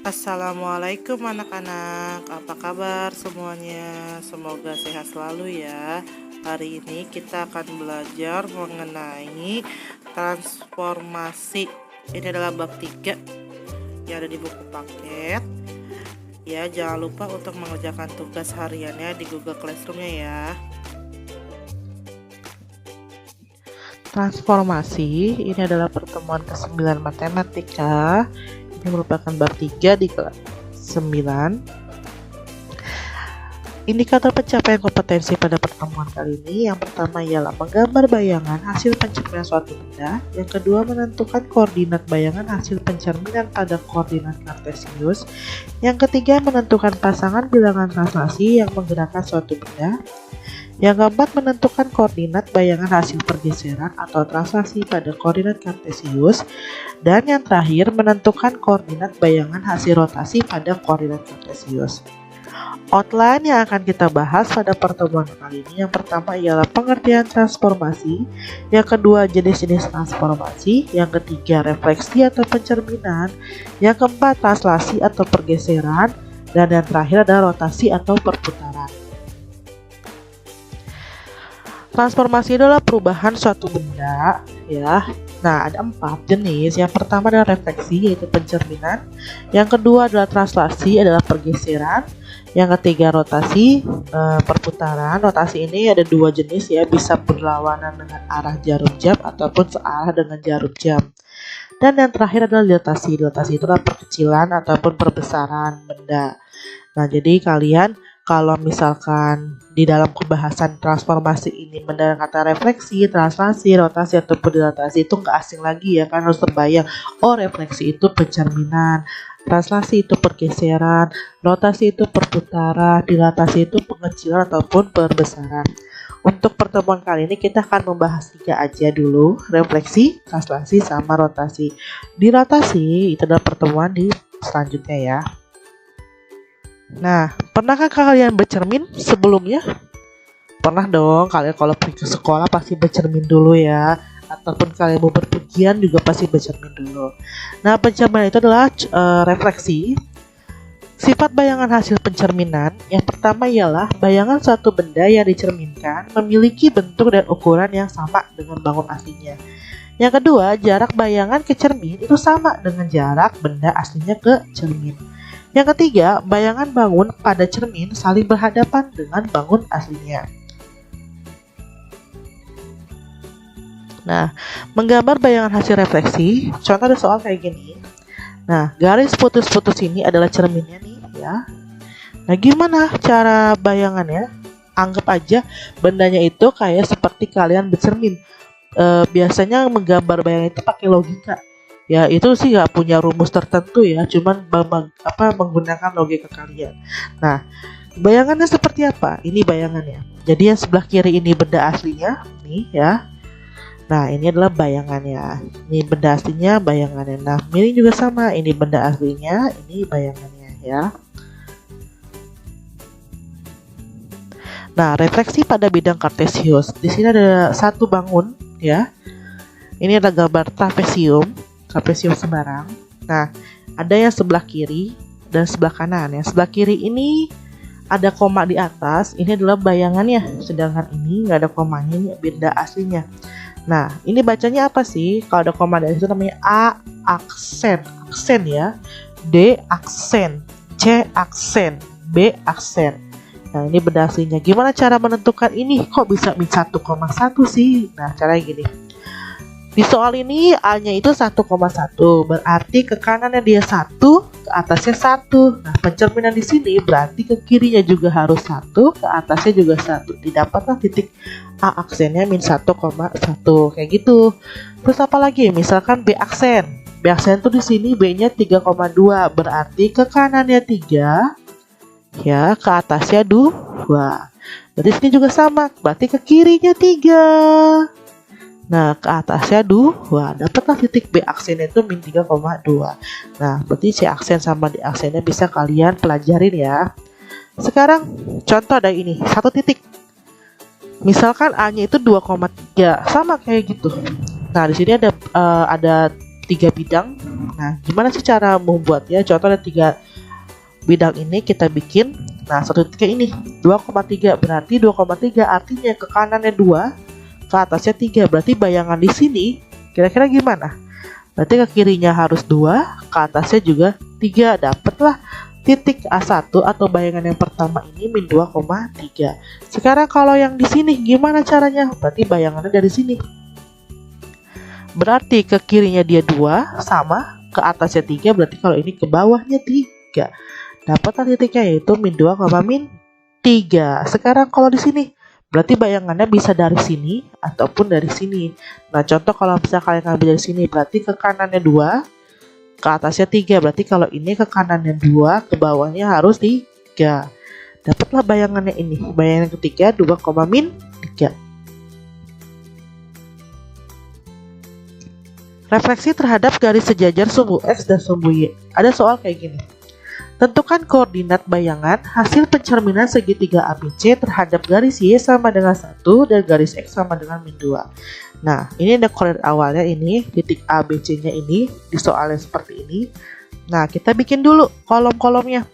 Assalamualaikum anak-anak, apa kabar semuanya? Semoga sehat selalu ya. Hari ini kita akan belajar mengenai transformasi. Ini adalah bab 3 yang ada di buku paket. Ya, jangan lupa untuk mengerjakan tugas hariannya di Google Classroom-nya ya. Transformasi ini adalah pertemuan ke-9 matematika. Ini merupakan bab 3 di kelas 9. Indikator pencapaian kompetensi pada pertemuan kali ini, yang pertama ialah menggambar bayangan hasil pencerminan suatu benda. Yang kedua, menentukan koordinat bayangan hasil pencerminan pada koordinat kartesius. Yang ketiga, menentukan pasangan bilangan translasi yang menggerakkan suatu benda. Yang keempat, menentukan koordinat bayangan hasil pergeseran atau translasi pada koordinat kartesius. Dan yang terakhir, menentukan koordinat bayangan hasil rotasi pada koordinat kartesius. Outline yang akan kita bahas pada pertemuan kali ini, yang pertama ialah pengertian transformasi, yang kedua jenis-jenis transformasi, yang ketiga refleksi atau pencerminan, yang keempat translasi atau pergeseran, dan yang terakhir adalah rotasi atau perputaran. Transformasi adalah perubahan suatu benda, ya. Nah, ada 4 jenis. Yang pertama adalah refleksi, yaitu pencerminan. Yang kedua adalah translasi, adalah pergeseran. Yang ketiga rotasi, perputaran. Rotasi ini ada 2 jenis ya, bisa berlawanan dengan arah jarum jam ataupun searah dengan jarum jam. Dan yang terakhir adalah dilatasi. Dilatasi itu adalah perkecilan ataupun perbesaran benda. Nah, jadi kalian kalau misalkan di dalam pembahasan transformasi ini mendengar kata refleksi, translasi, rotasi, ataupun dilatasi, itu nggak asing lagi ya, kan harus terbayang. Oh, refleksi itu pencerminan, translasi itu pergeseran, rotasi itu perputaran, dilatasi itu pengecilan ataupun perbesaran. Untuk pertemuan kali ini kita akan membahas 3 aja dulu, refleksi, translasi, sama rotasi. Dilatasi itu adalah pertemuan di selanjutnya ya. Nah, pernahkah kalian bercermin sebelumnya? Pernah dong, kalian kalau pergi ke sekolah pasti bercermin dulu ya. Ataupun kalian mau berpergian juga pasti bercermin dulu. Nah, pencerminan itu adalah refleksi. Sifat bayangan hasil pencerminan, yang pertama ialah bayangan suatu benda yang dicerminkan memiliki bentuk dan ukuran yang sama dengan bangun aslinya. Yang kedua, jarak bayangan ke cermin itu sama dengan jarak benda aslinya ke cermin. Yang ketiga, bayangan bangun pada cermin saling berhadapan dengan bangun aslinya. Nah, menggambar bayangan hasil refleksi, contoh ada soal kayak gini. Nah, garis putus-putus ini adalah cerminnya nih ya. Nah, gimana cara bayangannya? Anggap aja bendanya itu kayak seperti kalian bercermin. Biasanya menggambar bayangan itu pakai logika. Ya, itu sih nggak punya rumus tertentu ya, cuman menggunakan logika kalian. Nah, bayangannya seperti apa? Ini bayangannya. Jadi yang sebelah kiri ini benda aslinya, nih ya. Nah, ini adalah bayangannya. Ini benda aslinya, bayangannya. Nah, ini juga sama. Ini benda aslinya, ini bayangannya ya. Nah, refleksi pada bidang kartesius. Di sini ada satu bangun ya. Ini adalah gambar trapesium sembarang. Nah, ada yang sebelah kiri dan sebelah kanan. Yang sebelah kiri ini ada koma di atas, ini adalah bayangannya. Sedangkan ini nggak ada komanya, ini benda aslinya. Nah, ini bacanya apa sih? Kalau ada koma di atas itu namanya A aksen ya, D aksen, C aksen, B aksen. Nah, ini benda aslinya. Gimana cara menentukan ini? Kok bisa min 1,1 sih? Nah, caranya gini. Di soal ini A-nya itu 1,1, berarti ke kanannya dia 1, ke atasnya 1. Nah, pencerminan di sini berarti ke kirinya juga harus 1, ke atasnya juga 1. Didapatlah titik A aksennya min 1,1 kayak gitu. Terus apa lagi? Misalkan B aksen. B aksen tuh di sini B-nya 3,2, berarti ke kanannya 3, ya, ke atasnya 2. Berarti sini juga sama, berarti ke kirinya 3. Nah, ke atasnya 2, dapatlah titik B aksennya itu min 3,2. Nah, berarti C aksen sama D aksennya bisa kalian pelajarin ya. Sekarang contoh ada ini, 1 titik. Misalkan A-nya itu 2,3, sama kayak gitu. Nah, di sini ada 3 bidang. Nah, gimana sih cara membuatnya? Contoh ada 3 bidang ini kita bikin. Nah, satu titiknya ini 2,3, berarti 2,3 artinya ke kanannya 2, ke atasnya 3. Berarti bayangan di sini kira-kira gimana? Berarti ke kirinya harus 2, ke atasnya juga 3. Dapatlah titik A1 atau bayangan yang pertama ini min 2,3. Sekarang kalau yang di sini gimana caranya? Berarti bayangannya dari sini. Berarti ke kirinya dia 2 sama, ke atasnya 3, berarti kalau ini ke bawahnya 3. Dapatlah titiknya yaitu min 2,3. Sekarang kalau di sini berarti bayangannya bisa dari sini ataupun dari sini. Nah, contoh kalau misalnya kalian ngambil dari sini berarti ke kanannya 2, ke atasnya 3. Berarti kalau ini ke kanannya 2, ke bawahnya harus 3. Dapatlah bayangannya ini. Bayangan ketiga 2,3. Refleksi terhadap garis sejajar sumbu X dan sumbu Y. Ada soal kayak gini. Tentukan koordinat bayangan hasil pencerminan segitiga ABC terhadap garis Y sama dengan 1 dan garis X sama dengan min 2. Nah, ini ada koordinat awalnya ini, titik ABC-nya ini, di soalnya seperti ini. Nah, kita bikin dulu kolom-kolomnya.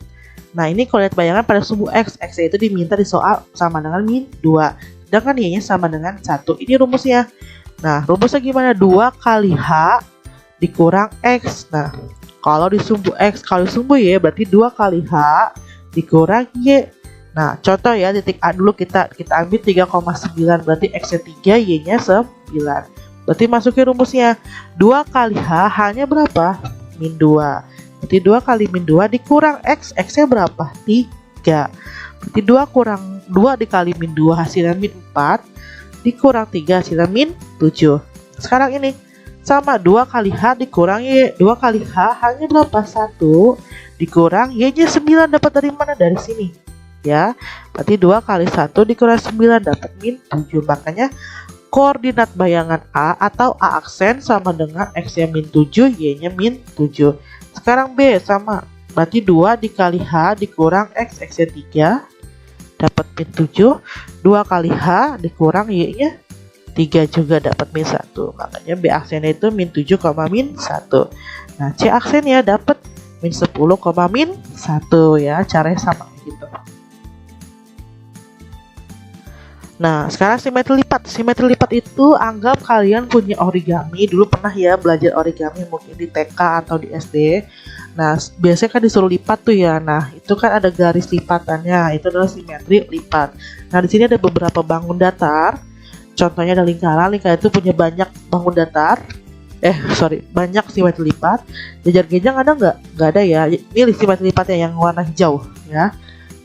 Nah, ini koordinat bayangan pada sumbu X. X itu diminta di soal sama dengan min 2. Sedangkan Y-nya sama dengan 1. Ini rumusnya. Nah, rumusnya gimana? 2 kali H dikurang X. Nah, kalau di sumbu X, kalau di sumbu Y berarti 2 kali H dikurang Y. Nah, contoh ya, titik A dulu kita ambil 3,9, berarti X-nya 3, Y-nya 9. Berarti masukin rumusnya. 2 kali H, H-nya berapa? Min 2. Berarti 2 kali min 2 dikurang X, X-nya berapa? 3. Berarti 2 kurang 2 dikali min 2 hasilnya min 4, dikurang 3 hasilnya min 7. Sekarang ini sama 2 kali H dikurang Y. 2 kali H, H-nya berapa? 1 dikurang Y-nya 9. Dapat dari mana? Dari sini. Ya, berarti 2 kali 1 dikurang 9 dapat min 7. Makanya koordinat bayangan A atau A aksen sama dengan X-nya min 7, Y-nya min 7. Sekarang B sama, berarti 2 dikali H dikurang X, X-nya 3 dapat min 7. 2 kali H dikurang Y-nya 3 juga dapat min 1. Makanya B aksennya itu min 7, min 1. Nah, C aksennya dapat min 10, min 1 ya. Caranya sama gitu. Nah, sekarang simetri lipat. Simetri lipat itu anggap kalian punya origami. Dulu pernah ya belajar origami mungkin di TK atau di SD. Nah, biasanya kan disuruh lipat tuh ya. Nah, itu kan ada garis lipatannya. Itu adalah simetri lipat. Nah, di sini ada beberapa bangun datar. Contohnya ada lingkaran. Lingkaran itu punya banyak bangun datar. Banyak simetri lipat. Jajar-gejang ada nggak? Nggak ada ya. Ini simetri lipatnya yang warna hijau ya.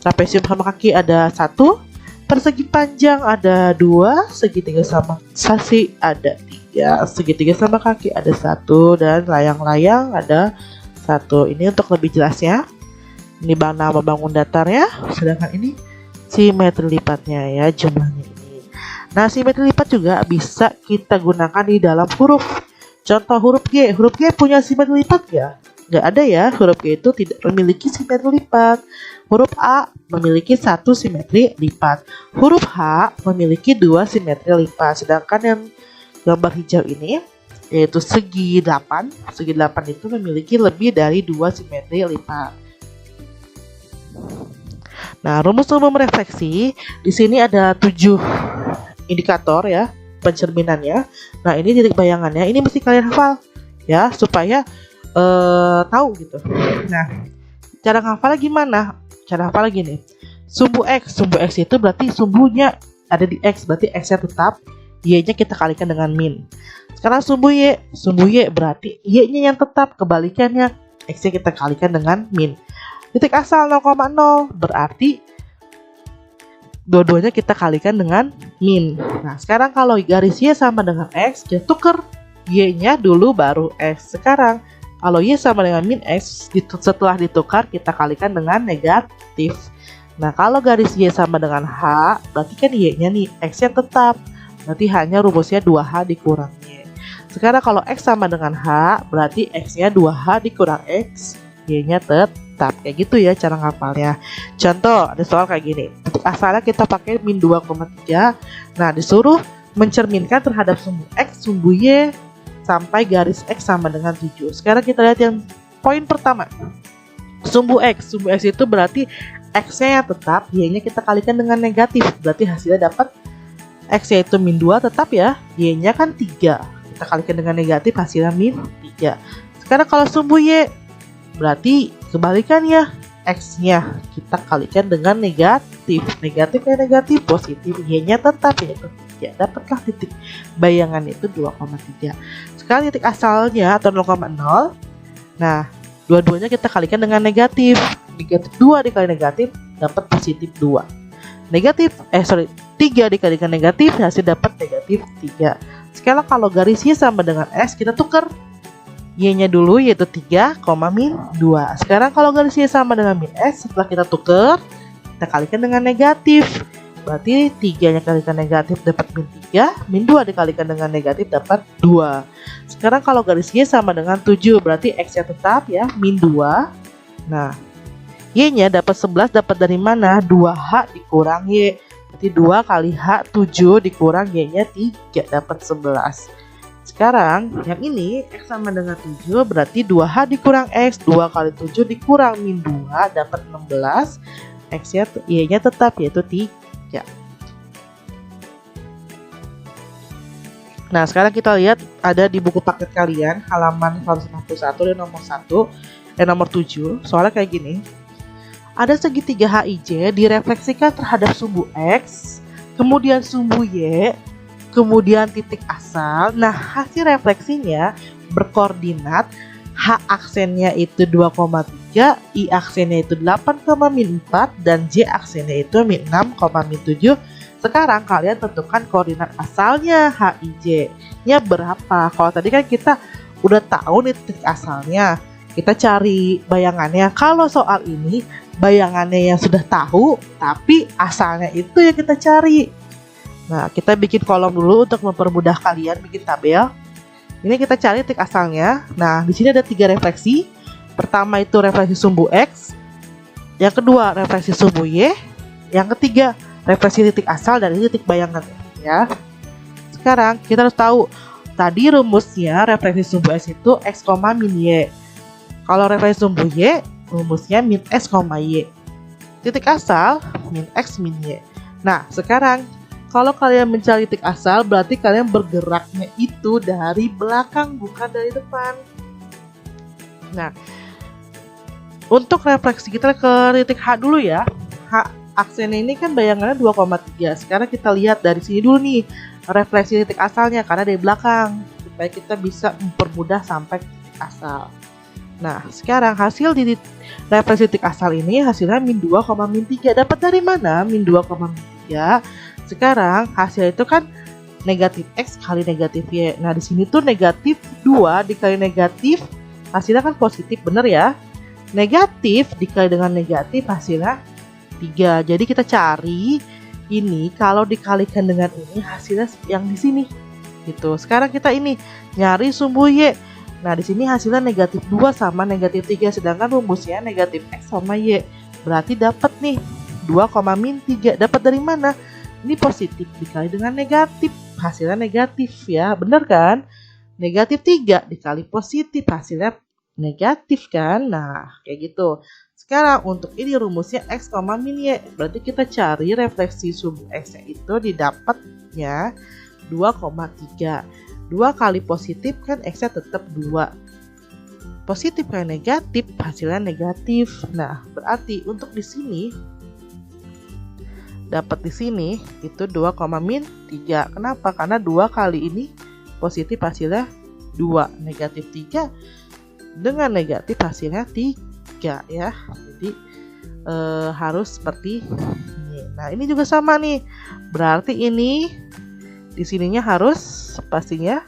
Trapesium sama kaki ada 1. Persegi panjang ada 2, segitiga sama sasi ada 3, segitiga sama kaki ada 1, dan layang-layang ada 1. Ini untuk lebih jelasnya. Ini nama bangun datarnya, sedangkan ini simetri lipatnya ya, jumlahnya ini. Nah, simetri lipat juga bisa kita gunakan di dalam huruf. Contoh huruf G. Huruf G punya simetri lipat ya? Nggak ada ya, huruf G itu tidak memiliki simetri lipat. Huruf A memiliki 1 simetri lipat. Huruf H memiliki 2 simetri lipat. Sedangkan yang gambar hijau ini yaitu segi 8. Segi 8 itu memiliki lebih dari 2 simetri lipat. Nah, rumus umum refleksi di sini ada 7 indikator ya pencerminannya. Nah, ini titik bayangannya. Ini mesti kalian hafal ya supaya tahu gitu. Nah, cara ngafalnya gimana? Cara hafal gini. Sumbu X itu berarti sumbunya ada di X, berarti X-nya tetap, Y-nya kita kalikan dengan min. Sekarang sumbu Y berarti Y-nya yang tetap, kebalikannya X-nya kita kalikan dengan min. Titik asal 0,0 berarti dua-duanya kita kalikan dengan min. Nah, sekarang kalau garis Y sama dengan X, kita tuker Y-nya dulu baru X. Sekarang kalau Y sama dengan min X, setelah ditukar kita kalikan dengan negatif. Nah, kalau garis Y sama dengan H, berarti kan Y-nya nih, X-nya tetap. Berarti hanya rumusnya 2H dikurang Y. Sekarang kalau X sama dengan H, berarti X-nya 2H dikurang X, Y-nya tetap. Kayak gitu ya cara ngapalnya. Contoh, ada soal kayak gini. Untuk asalnya kita pakai min 2,3. Nah, disuruh mencerminkan terhadap sumbu X, sumbu Y, sampai garis X sama dengan 7. Sekarang kita lihat yang poin pertama. Sumbu X. Sumbu X itu berarti X-nya yang tetap, Y-nya kita kalikan dengan negatif. Berarti hasilnya dapat X-nya itu min 2 tetap ya, Y-nya kan 3. Kita kalikan dengan negatif, hasilnya min 3. Sekarang kalau sumbu Y, berarti kebalikannya. X-nya kita kalikan dengan negatif. Negatif ya negatif, positif, Y-nya tetap yaitu 3. Dapatlah titik bayangan itu 2,3. Sekarang titik asalnya atau 0,0. Nah, dua-duanya kita kalikan dengan negatif. Negatif 2 dikali negatif dapat positif 2. 3 dikalikan negatif hasil dapat negatif 3. Sekarang kalau garisnya sama dengan S, kita tukar Y-nya dulu yaitu 3, min 2. Sekarang kalau garisnya sama dengan min S, setelah kita tukar, kita kalikan dengan negatif. Berarti 3-nya kalikan negatif dapat min 3, min 2 dikalikan dengan negatif dapat 2. Sekarang kalau garisnya sama dengan 7, berarti X-nya tetap ya, min 2. Nah, Y-nya dapat 11, dapat dari mana? 2H dikurang Y. Berarti 2 kali H, 7 dikurang Y-nya 3, dapat 11. Sekarang yang ini X sama dengan 7, berarti 2H dikurang X, 2 kali 7 dikurang min 2 dapat 16. X-nya Y-nya tetap yaitu 3. Nah, sekarang kita lihat ada di buku paket kalian halaman 161 dan nomor 7. Soalnya kayak gini. Ada segitiga HIJ direfleksikan terhadap sumbu X, kemudian sumbu Y, kemudian titik asal. Nah, hasil refleksinya berkoordinat H aksennya itu 2,3, I aksennya itu 8,4, dan J aksennya itu min 6,7. Sekarang kalian tentukan koordinat asalnya HIJ-nya berapa. Kalau tadi kan kita udah tahu nih titik asalnya, kita cari bayangannya. Kalau soal ini bayangannya yang sudah tahu, tapi asalnya itu yang kita cari. Nah, kita bikin kolom dulu untuk mempermudah kalian bikin tabel. Ini kita cari titik asalnya. Nah, di sini ada 3 refleksi. Pertama itu refleksi sumbu X, yang kedua refleksi sumbu Y, yang ketiga refleksi titik asal dari titik bayangan ya. Sekarang kita harus tahu tadi rumusnya refleksi sumbu X itu X, min Y. Kalau refleksi sumbu Y, rumusnya min X, Y. Titik asal min X, min Y. Nah, sekarang kalau kalian mencari titik asal, berarti kalian bergeraknya itu dari belakang, bukan dari depan. Nah, untuk refleksi kita ke titik H dulu ya. H aksennya ini kan bayangannya 2,3. Sekarang kita lihat dari sini dulu nih, refleksi titik asalnya karena dari belakang, supaya kita bisa mempermudah sampai ke titik asal. Nah, sekarang hasil di refleksi titik asal ini hasilnya min 2, min 3. Dapat dari mana min 2, min 3? Sekarang hasil itu kan negatif X kali negatif Y. Nah, di sini tuh negatif 2 dikali negatif, hasilnya kan positif, bener ya? Negatif dikali dengan negatif hasilnya 3. Jadi kita cari ini kalau dikalikan dengan ini hasilnya yang di sini. Gitu. Sekarang kita ini nyari sumbu Y. Nah, di sini hasilnya negatif 2 sama negatif 3, sedangkan rumusnya negatif X sama Y. Berarti dapat nih 2, min 3. Dapat dari mana? Ini positif dikali dengan negatif, hasilnya negatif ya, bener kan? Negatif 3 dikali positif, hasilnya negatif kan? Nah, kayak gitu. Sekarang untuk ini rumusnya X, min Y. Berarti kita cari refleksi sumbu X itu didapatnya 2,3. 2 kali positif kan X-nya tetap 2. Positif kali negatif, hasilnya negatif. Nah, berarti untuk di sini dapat di sini itu 2, min 3. Kenapa? Karena 2 kali ini positif hasilnya 2, negatif 3 dengan negatif hasilnya 3 ya. Jadi harus seperti ini. Nah, ini juga sama nih. Berarti ini di sininya harus pastinya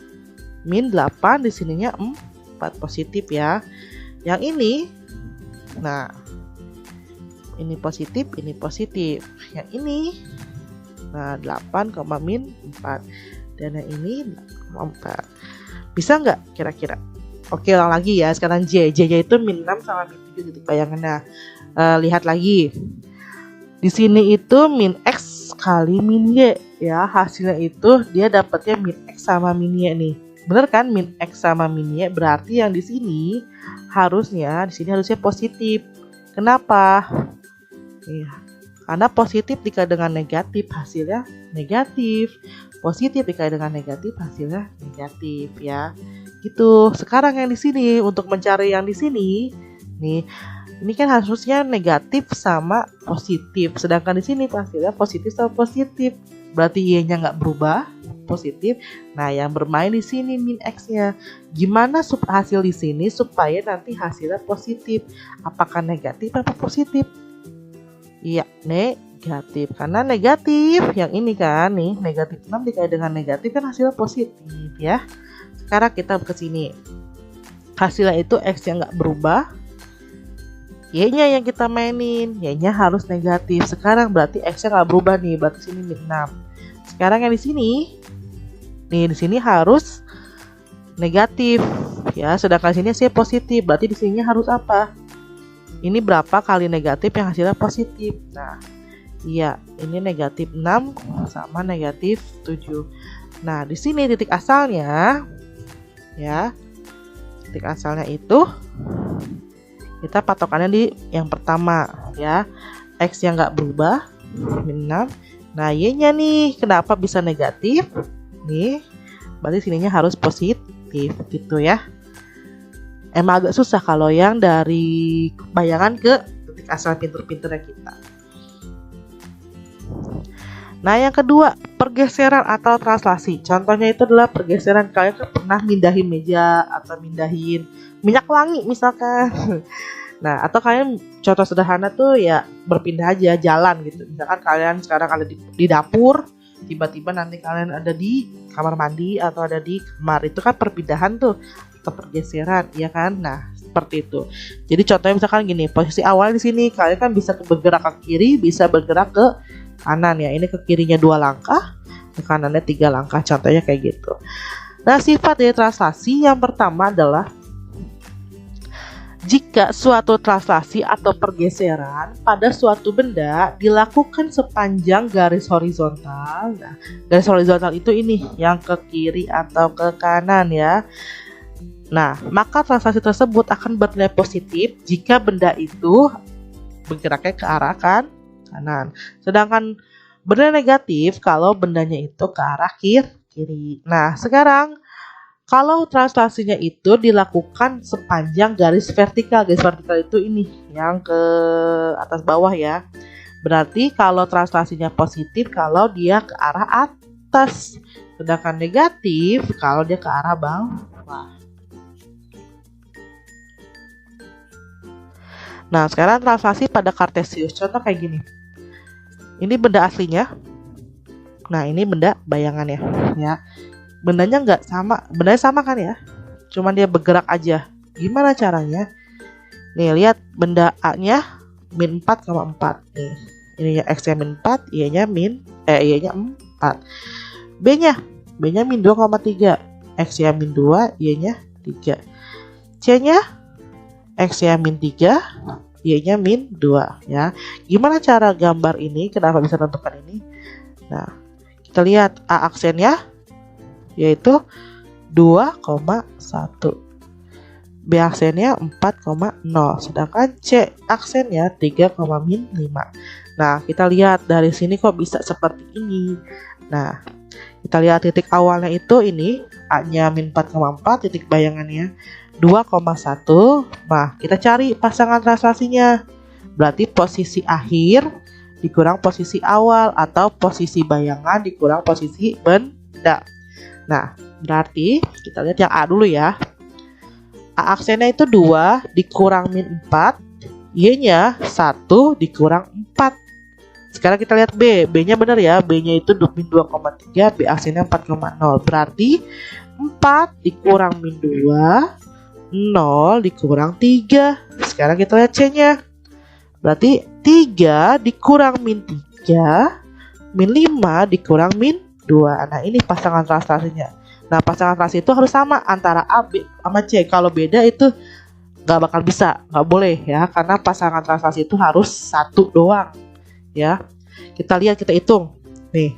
min 8, di sininya 4 positif ya. Yang ini, nah ini positif, ini positif. Yang ini, nah 8, min 4. Dan yang ini 4. Bisa nggak kira-kira? Oke, ulang lagi ya. Sekarang J-nya itu min 6 sama min 7 titik bayangannya. Lihat lagi. Di sini itu min X kali min Y ya. Hasilnya itu dia dapatnya min X sama min Y nih. Bener kan, min X sama min Y, berarti yang di sini harusnya positif. Kenapa? Iya, karena positif dikali dengan negatif hasilnya negatif. Positif dikali dengan negatif hasilnya negatif ya. Gitu. Sekarang yang di sini untuk mencari yang di sini nih, ini kan harusnya negatif sama positif, sedangkan di sini hasilnya positif sama positif. Berarti Y-nya nggak berubah, positif. Nah, yang bermain di sini min X-nya. Gimana hasil di sini supaya nanti hasilnya positif? Apakah negatif atau positif? Iya, negatif. Karena negatif yang ini kan nih, negatif 6 dikali dengan negatif kan hasilnya positif ya. Sekarang kita ke sini. Hasilnya itu X yang nggak berubah. Y-nya yang kita mainin, Y-nya harus negatif. Sekarang berarti X-nya nggak berubah nih, berarti sini min 6. Sekarang yang di sini harus negatif ya, sedangkan sini hasilnya positif. Berarti di sini harus apa? Ini berapa kali negatif yang hasilnya positif? Nah, iya, ini negatif 6 sama negatif 7. Nah, di sini titik asalnya ya. Titik asalnya itu kita patokannya di yang pertama ya, X yang nggak berubah min 6. Nah, Y-nya nih kenapa bisa negatif nih, berarti sininya harus positif gitu ya. Emang agak susah kalau yang dari bayangan ke titik asal pinter-pinternya kita. Nah, yang kedua, pergeseran atau translasi. Contohnya itu adalah pergeseran, kalian pernah mindahin meja atau mindahin minyak wangi misalkan. Nah, atau kalian contoh sederhana tuh ya berpindah aja jalan gitu. Misalkan kalian sekarang ada di dapur, tiba-tiba nanti kalian ada di kamar mandi atau ada di kamar, itu kan perpindahan tuh atau pergeseran, ya kan? Nah, seperti itu. Jadi contohnya misalkan gini, posisi awal di sini kalian kan bisa bergerak ke kiri, bisa bergerak ke kanan ya. Ini ke kirinya 2 langkah, ke kanannya 3 langkah. Contohnya kayak gitu. Nah, sifat dari translasi yang pertama adalah jika suatu translasi atau pergeseran pada suatu benda dilakukan sepanjang garis horizontal. Nah, garis horizontal itu ini yang ke kiri atau ke kanan ya. Nah, maka translasi tersebut akan bernilai positif jika benda itu bergeraknya ke arah kanan. Sedangkan bernilai negatif kalau bendanya itu ke arah kiri. Nah, sekarang kalau translasinya itu dilakukan sepanjang garis vertikal. Garis vertikal itu ini yang ke atas bawah ya. Berarti kalau translasinya positif kalau dia ke arah atas. Sedangkan negatif kalau dia ke arah bawah. Nah, sekarang translasi pada Cartesius. Contoh kayak gini. Ini benda aslinya. Nah, ini benda bayangannya ya. Bendanya nggak sama, bendanya sama kan ya, cuman dia bergerak aja. Gimana caranya? Nih, lihat benda A-nya min 4,4 nih. Ini ya X-nya min 4, Y-nya Y-nya 4. B-nya min 2,3, X-nya min 2, Y-nya 3. C-nya X-nya min 3, Y-nya min 2 ya. Gimana cara gambar ini? Kenapa bisa tentukan ini? Nah, kita lihat A aksennya yaitu 2,1, B aksennya 4,0, sedangkan C aksennya 3,5. Nah, kita lihat dari sini kok bisa seperti ini. Nah, kita lihat titik awalnya itu ini A-nya min 4,4, titik bayangannya 2,1. Nah, kita cari pasangan translasinya. Berarti posisi akhir dikurang posisi awal atau posisi bayangan dikurang posisi benda. Nah, berarti kita lihat yang A dulu ya. A aksennya itu 2 dikurang min 4, Y-nya 1 dikurang 4. Sekarang kita lihat B. B-nya benar ya. B-nya itu min 2,3, B aksennya 4,0. Berarti 4 dikurang min 2, 0 dikurang 3. Sekarang kita lihat C-nya. Berarti 3 dikurang min 3, min 5 dikurang min 2. Nah, ini pasangan translasinya. Nah, pasangan translasi itu harus sama antara A, B, sama C. Kalau beda itu nggak bakal bisa, nggak boleh ya, karena pasangan translasi itu harus satu doang ya. Kita lihat, kita hitung nih,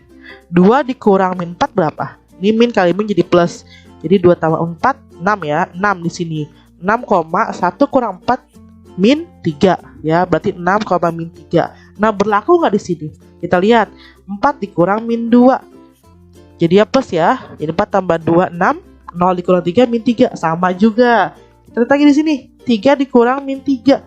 2 dikurang min 4 berapa? Ini min kali min jadi plus, Jadi 2 tambah 4 6 ya. 6 di sini. 6,1 kurang 4 min 3 ya. Berarti 6, min 3. Nah, berlaku nggak di sini? Kita lihat 4 dikurang min 2. Jadi ya plus ya. Jadi 4 tambah 2 6, 0 dikurang 3 min 3 sama juga. Kita lihat lagi di sini. 3 dikurang min 3.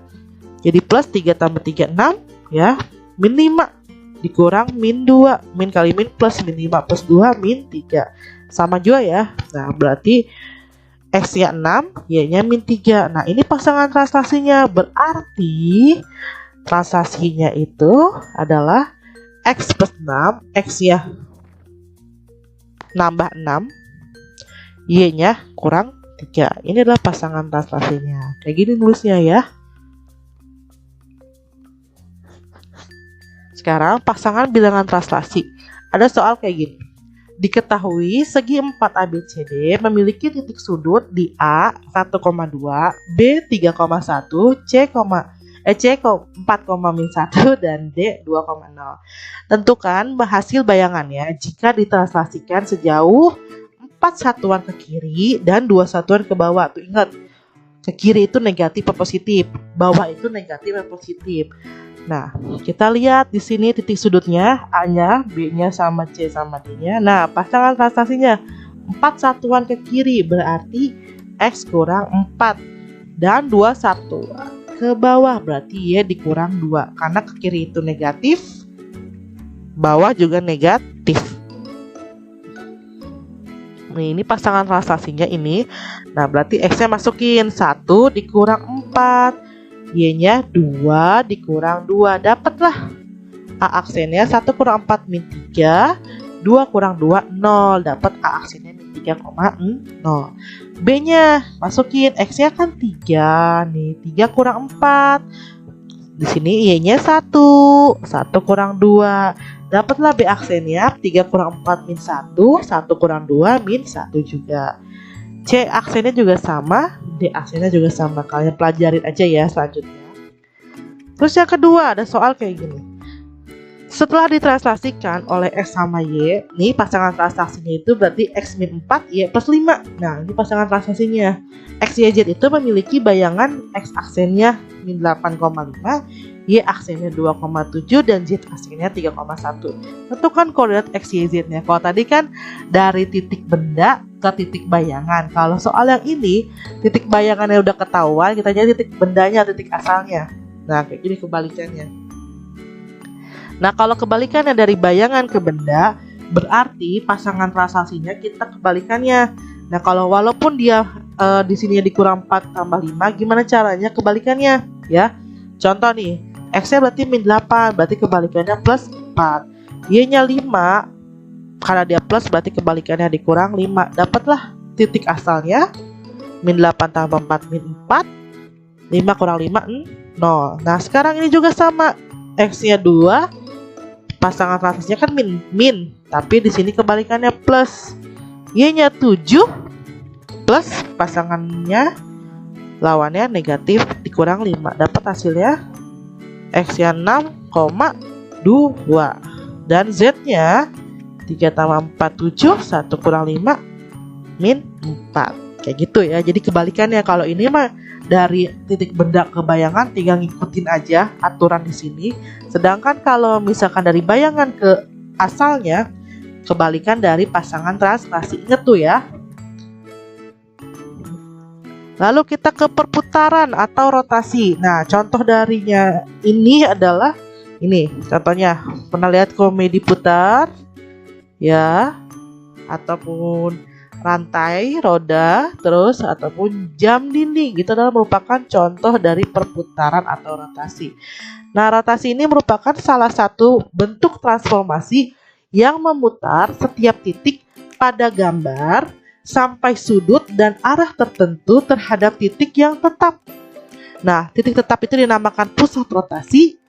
Jadi plus 3 tambah 3 6 ya. Min 5 dikurang min 2. Min kali min plus min 5 plus 2 min 3. Sama juga ya. Nah, berarti X-nya 6, Y-nya min 3. Nah, ini pasangan translasinya. Berarti translasinya itu adalah X plus 6, X-nya nambah 6, Y-nya kurang 3. Ini adalah pasangan translasinya. Kayak gini nulisnya ya. Sekarang pasangan bilangan translasi. Ada soal kayak gini. Diketahui segi 4 ABCD memiliki titik sudut di A 1,2, B 3,1, C 4,-1 dan D 2,0. Tentukan hasil bayangannya jika ditranslasikan sejauh 4 satuan ke kiri dan 2 satuan ke bawah. Tuh ingat, ke kiri itu negatif atau positif, bawah itu negatif atau positif. Nah, kita lihat di sini titik sudutnya, A-nya, B-nya sama C sama D-nya. Nah, pasangan translasinya 4 satuan ke kiri berarti X kurang 4 dan 2 satuan ke bawah berarti Y dikurang 2. Karena ke kiri itu negatif, bawah juga negatif. Nih, ini pasangan translasinya ini. Nah, berarti X-nya masukin 1 dikurang 4. Y-nya 2 dikurang 2. Dapatlah A aksennya 1 kurang 4 min 3, 2 kurang 2 0. Dapat A aksennya min 3,0. B-nya masukin, X-nya kan 3 nih. 3 kurang 4. Di sini Y-nya 1 kurang 2. Dapatlah B aksennya 3 kurang 4 min 1, 1 kurang 2 min 1 juga. C aksennya juga sama, D aksennya juga sama. Kalian pelajarin aja ya selanjutnya. Terus yang kedua ada soal kayak gini. Setelah ditranslasikan oleh X sama Y, nih pasangan translasinya itu berarti X min 4, Y plus 5. Nah, ini pasangan translasinya. X, Y, Z itu memiliki bayangan X aksennya min 8,5, Y aksennya 2,7 dan Z aksennya 3,1. Tentukan koordinat X, Y, Z-nya. Kalau tadi kan dari titik benda ke titik bayangan. Kalau soal yang ini, titik bayangannya udah ketahuan, kita jadi titik bendanya, titik asalnya. Nah, kayak gini kebalikannya. Nah, kalau kebalikannya dari bayangan ke benda, berarti pasangan translasinya kita kebalikannya. Nah, kalau walaupun dia di sini dikurang 4 tambah 5, gimana caranya kebalikannya? Ya, contoh nih, X-nya berarti min 8, berarti kebalikannya plus 4. Y-nya 5, karena dia plus berarti kebalikannya dikurang 5. Dapatlah titik asalnya, min 8 tambah 4 min 4, 5 kurang 5 0. Nah, sekarang ini juga sama, X-nya 2, pasangan translasinya kan min, tapi di sini kebalikannya plus. Y-nya 7 plus pasangannya lawannya negatif dikurang 5. Dapat hasilnya X-nya 6,2 dan Z-nya 3 tambah 4 7, 1 kurang 5 min 4. Kayak gitu ya. Jadi kebalikannya, kalau ini mah dari titik benda ke bayangan tinggal ngikutin aja aturan di sini. Sedangkan kalau misalkan dari bayangan ke asalnya, kebalikan dari pasangan translasi. Ingat tuh ya. Lalu kita ke perputaran atau rotasi. Nah, contoh darinya ini adalah ini. Contohnya, pernah lihat komedi putar? Ya, ataupun rantai, roda, terus ataupun jam dinding. Itu adalah merupakan contoh dari perputaran atau rotasi. Nah, rotasi ini merupakan salah satu bentuk transformasi yang memutar setiap titik pada gambar sampai sudut dan arah tertentu terhadap titik yang tetap. Nah, titik tetap itu dinamakan pusat rotasi.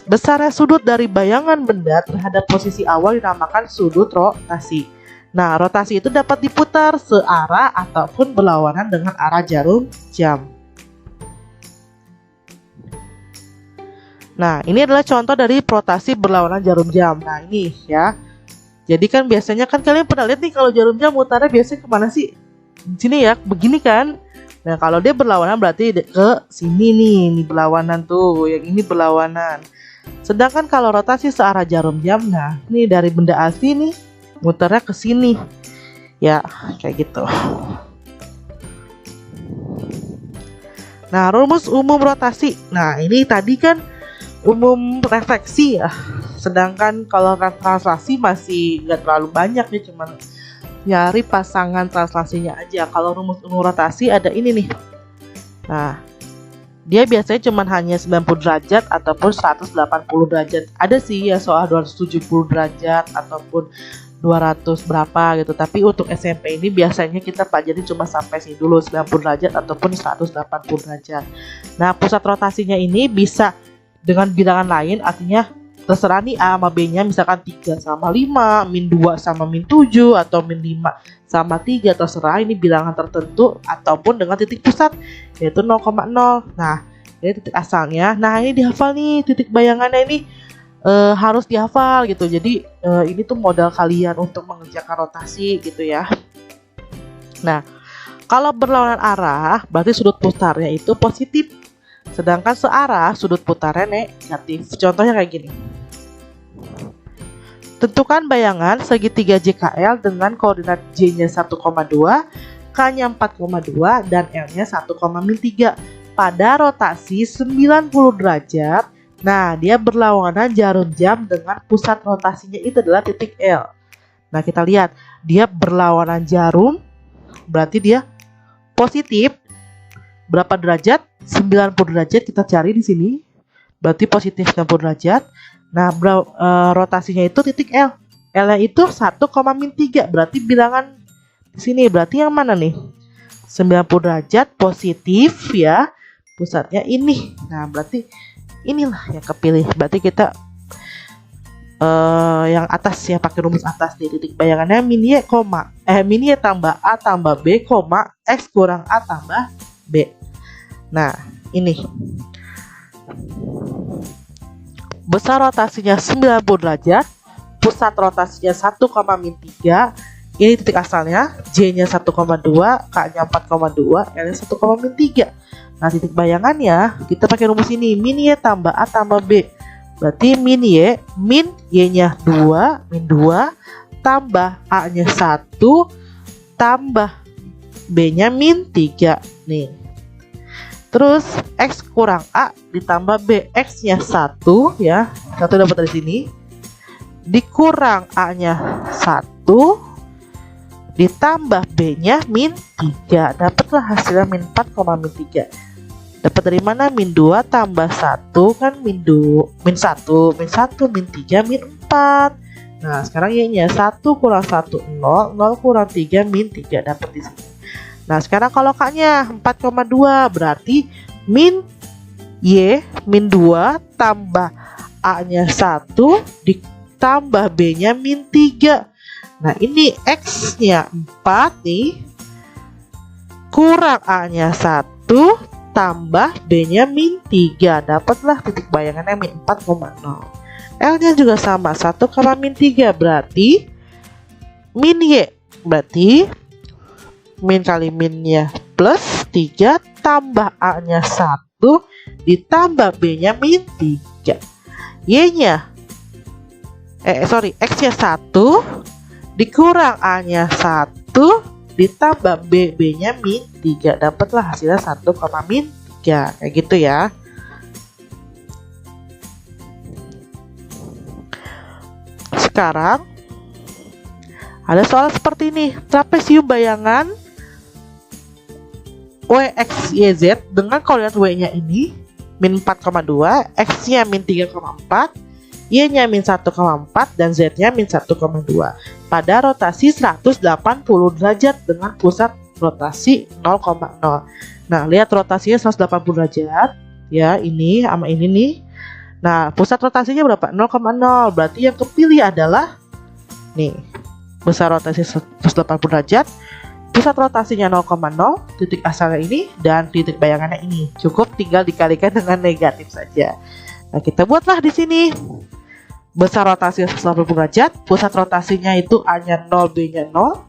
Besarnya sudut dari bayangan benda terhadap posisi awal dinamakan sudut rotasi. Nah, rotasi itu dapat diputar searah ataupun berlawanan dengan arah jarum jam. Nah, ini adalah contoh dari rotasi berlawanan jarum jam. Nah, ini ya. Jadi kan biasanya kan kalian pernah lihat nih kalau jarum jam mutarnya biasanya kemana sih? Di sini ya, begini kan. Nah kalau dia berlawanan berarti ke sini nih, ini berlawanan tuh, yang ini berlawanan. Sedangkan kalau rotasi searah jarum jam, nah ini dari benda asli nih mutarnya ke sini. Ya kayak gitu. Nah rumus umum rotasi. Nah ini tadi kan umum refleksi ya. Sedangkan kalau translasi masih nggak terlalu banyak ya, cuman nyari pasangan translasinya aja. Kalau rumus umum rotasi ada ini nih. Nah, dia biasanya cuman hanya 90 derajat ataupun 180 derajat. Ada sih ya soal 270 derajat ataupun 200 berapa gitu. Tapi untuk SMP ini biasanya kita pelajari cuma sampai sini dulu, 90 derajat ataupun 180 derajat. Nah, pusat rotasinya ini bisa dengan bilangan lain, artinya terserah nih A sama B nya, misalkan 3 sama 5, min 2 sama min 7, atau min 5 sama 3, terserah ini bilangan tertentu, ataupun dengan titik pusat yaitu 0,0. Nah ini titik asalnya. Nah ini dihafal nih, titik bayangannya ini harus dihafal gitu. Jadi ini tuh modal kalian untuk mengerjakan rotasi gitu ya. Nah kalau berlawanan arah berarti sudut putarnya itu positif, sedangkan searah sudut putarnya negatif. Contohnya kayak gini. Tentukan bayangan segitiga JKL dengan koordinat J-nya 1,2, K-nya 4,2, dan L-nya 1,3 pada rotasi 90 derajat. Nah, dia berlawanan jarum jam dengan pusat rotasinya itu adalah titik L. Nah, kita lihat dia berlawanan jarum, berarti dia positif berapa derajat? 90 derajat. Kita cari di sini. Berarti positif 90 derajat. Nah, rotasinya itu titik L. L-nya itu 1,3. Berarti bilangan di sini berarti yang mana nih? 90 derajat positif ya. Pusatnya ini. Nah, berarti inilah yang kepilih. Berarti kita yang atas ya, pakai rumus atas nih. Titik bayangannya min Y, min Y tambah A tambah B, X kurang A tambah B. Nah, ini. Besar rotasinya 90 derajat, pusat rotasinya 1,3. Ini titik asalnya, J-nya 1,2, K-nya 4,2, L-nya 1,3. Nah, titik bayangannya kita pakai rumus ini, min Y tambah A tambah B. Berarti min Y-nya 2, min 2 tambah A-nya 1 tambah B-nya min 3. Nih. Terus X kurang A ditambah B, X-nya 1 ya. 1 dapat dari sini. Dikurang A-nya 1 ditambah B-nya min 3. Dapatlah hasilnya min 4,3. Dapat dari mana? Min 2 tambah 1 kan min 2, min 1, min 1, min 3, min 4. Nah, sekarang Y-nya 1 kurang 1 0, 0 kurang 3 min 3 dapat di sini. Nah, sekarang kalau K-nya 4,2 berarti min Y min 2 tambah A-nya 1 ditambah B-nya min 3. Nah, ini X-nya 4 nih kurang A-nya 1 tambah B-nya min 3. Dapatlah titik bayangannya min 4,0. L-nya juga sama 1, min 3 berarti min Y. Berarti min kali minnya plus 3 tambah A-nya 1 ditambah B-nya min 3. Y-nya X-nya 1 dikurang A-nya 1 ditambah B-nya min 3. Dapatlah hasilnya 1, min 3. Kayak gitu ya. Sekarang ada soal seperti ini. Trapesium bayangan WXYZ dengan koordinat W-nya ini min 4,2, X-nya min 3,4, Y-nya min 1,4, dan Z-nya min 1,2 pada rotasi 180 derajat dengan pusat rotasi 0,0. Nah, lihat rotasinya 180 derajat ya, ini sama ini nih. Nah, pusat rotasinya berapa? 0,0. Berarti yang kepilih adalah nih, besar rotasi 180 derajat, pusat rotasinya 0,0, titik asalnya ini, dan titik bayangannya ini. Cukup tinggal dikalikan dengan negatif saja. Nah, kita buatlah di sini. besar rotasi 180 derajat, pusat rotasinya itu A-nya 0, B-nya 0.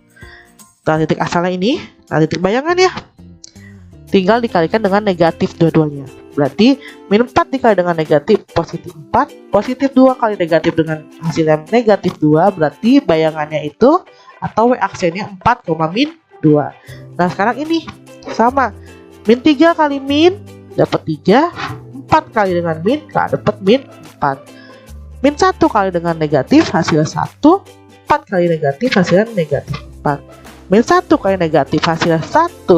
Nah, titik asalnya ini, nah titik bayangan ya. Tinggal dikalikan dengan negatif dua-duanya. Berarti min 4 dikali dengan negatif positif 4, positif 2 kali negatif dengan hasil yang negatif 2, berarti bayangannya itu atau W aksennya 4, min 2. Nah sekarang ini sama, min 3 kali min dapat 3, 4 kali dengan min dapat min 4. Min 1 kali dengan negatif hasil 1, 4 kali negatif hasilnya negatif 4. Min 1 kali negatif hasilnya 1,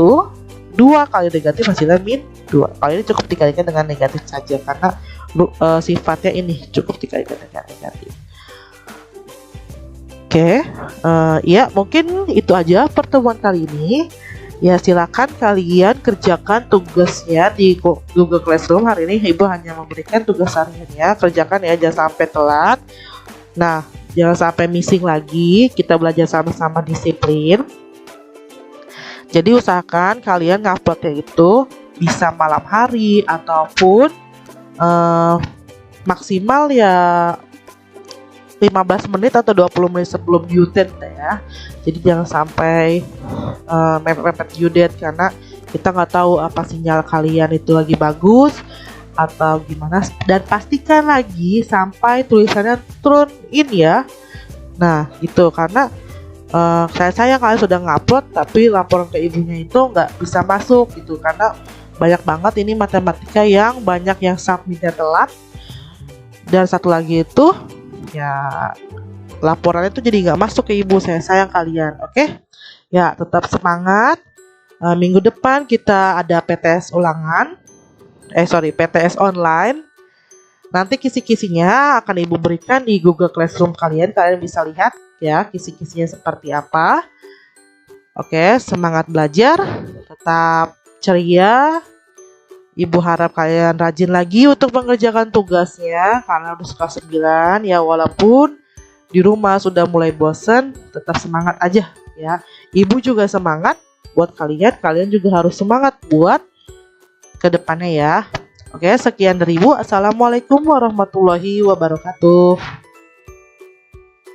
2 kali negatif hasilnya min 2. Kalau ini cukup dikalikan dengan negatif saja karena sifatnya ini cukup dikalikan dengan negatif. Oke, ya mungkin itu aja pertemuan kali ini. Ya silakan kalian kerjakan tugasnya di Google Classroom. Hari ini Ibu hanya memberikan tugas hariannya, kerjakan ya, jangan sampai telat. Nah, jangan sampai missing lagi. Kita belajar sama-sama disiplin. Jadi usahakan kalian nguploadnya itu bisa malam hari ataupun maksimal ya 15 menit atau 20 menit sebelum due date ya. Jadi jangan sampai mepet-mepet due date karena kita nggak tahu apa sinyal kalian itu lagi bagus atau gimana. Dan pastikan lagi sampai tulisannya turn in ya. Nah gitu, karena saya sayang kalian sudah ngupload tapi laporan ke ibunya itu nggak bisa masuk gitu, karena banyak banget ini matematika yang banyak yang submitnya telat. Dan satu lagi itu ya laporannya itu jadi nggak masuk ke ibu. Saya sayang kalian. Oke ya, tetap semangat. Minggu depan kita ada PTS ulangan, PTS online. Nanti kisi-kisinya akan ibu berikan di Google Classroom kalian bisa lihat ya kisi-kisinya seperti apa. Oke, semangat belajar, tetap ceria. Ibu harap kalian rajin lagi untuk mengerjakan tugasnya karena udah kelas 9 ya, walaupun di rumah sudah mulai bosen, tetap semangat aja ya. Ibu juga semangat buat kalian juga harus semangat buat kedepannya ya. Oke, sekian dari Ibu. Assalamualaikum warahmatullahi wabarakatuh.